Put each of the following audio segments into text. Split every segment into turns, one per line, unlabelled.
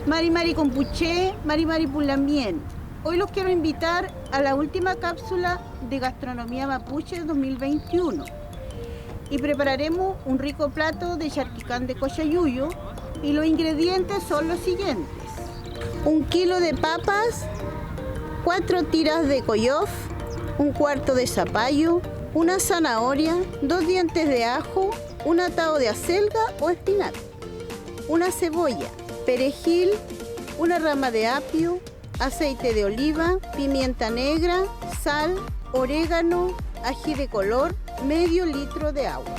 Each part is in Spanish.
Mari Mari Compuché, Mari Mari Pulamien. Hoy los quiero invitar a la última cápsula de Gastronomía Mapuche 2021 y prepararemos un rico plato de charquicán de cochayuyo y los ingredientes son los siguientes: 1 kilo de papas, 4 tiras de coyof, 1/4 de zapallo, una zanahoria, 2 dientes de ajo, un atado de acelga o espinaca, una cebolla, perejil, una rama de apio, aceite de oliva, pimienta negra, sal, orégano, ají de color, medio litro de agua.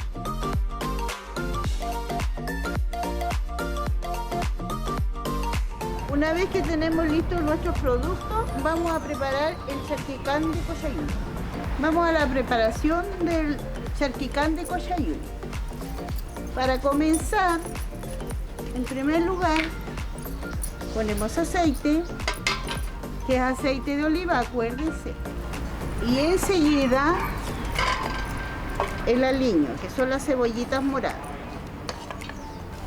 Una vez que tenemos listos nuestros productos, vamos a preparar el charquicán de cochayuyo. Vamos a la preparación del charquicán de cochayuyo. Para comenzar, en primer lugar, ponemos aceite, que es aceite de oliva, acuérdense. Y enseguida el aliño, que son las cebollitas moradas.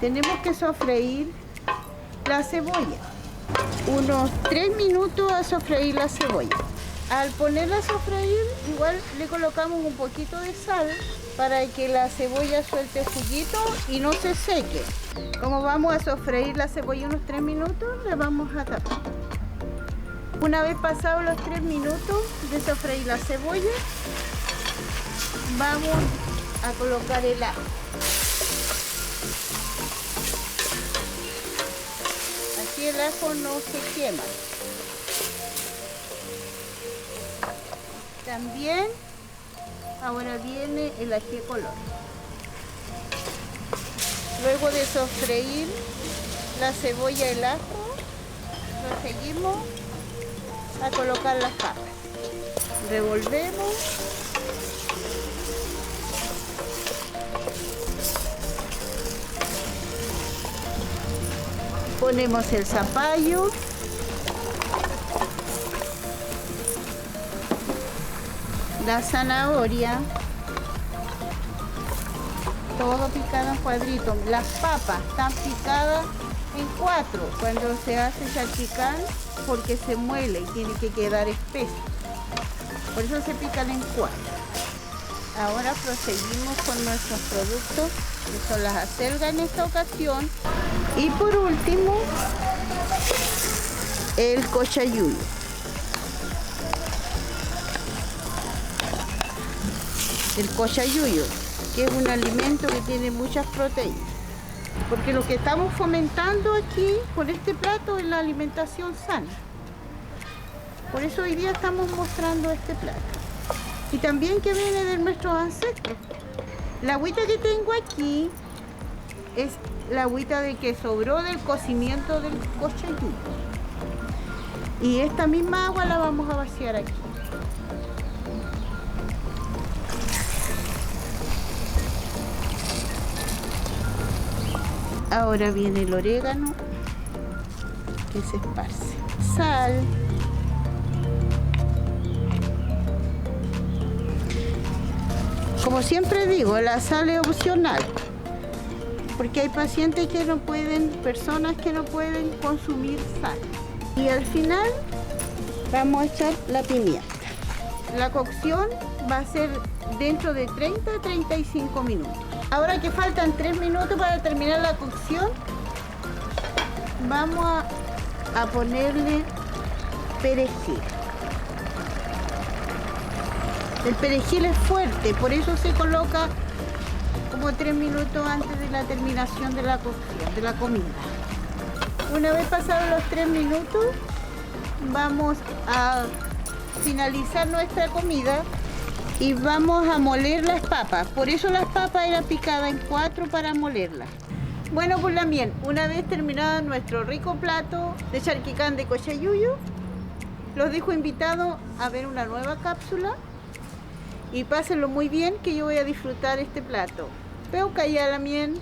Tenemos que sofreír la cebolla. Unos 3 minutos a sofreír la cebolla. Al ponerla a sofreír, igual le colocamos un poquito de sal para que la cebolla suelte juguito y no se seque. Como vamos a sofreír la cebolla unos 3 minutos, le vamos a tapar. Una vez pasados los 3 minutos de sofreír la cebolla, vamos a colocar el ajo. Así el ajo no se quema. También ahora viene el ají de color. Luego de sofreír la cebolla y el ajo, proseguimos a colocar las papas. Revolvemos. Ponemos el zapallo. La zanahoria. Todo picado en cuadritos. Las papas están picadas en 4 cuando se hace charquicán, porque se muele y tiene que quedar espeso. Por eso se pican en 4. Ahora proseguimos con nuestros productos, que son las acelgas en esta ocasión. Y por último, el cochayuyo. El cochayuyo, que es un alimento que tiene muchas proteínas. Porque lo que estamos fomentando aquí con este plato es la alimentación sana. Por eso hoy día estamos mostrando este plato. Y también que viene de nuestros ancestros. La agüita que tengo aquí es la agüita de que sobró del cocimiento del cochayuyo. Y esta misma agua la vamos a vaciar aquí. Ahora viene el orégano, que se esparce. Sal. Como siempre digo, la sal es opcional, porque hay pacientes que no pueden, personas que no pueden consumir sal. Y al final vamos a echar la pimienta. La cocción va a ser dentro de 30 a 35 minutos. Ahora que faltan 3 minutos para terminar la cocción, vamos a ponerle perejil. El perejil es fuerte, por eso se coloca como 3 minutos antes de la terminación de la cocción, de la comida. Una vez pasados los 3 minutos, vamos a finalizar nuestra comida y vamos a moler las papas. Por eso las papas eran picadas en 4 para molerlas. Bueno, pues también, una vez terminado nuestro rico plato de charquicán de cochayuyo, los dejo invitados a ver una nueva cápsula y pásenlo muy bien, que yo voy a disfrutar este plato. Peu kaya lamien.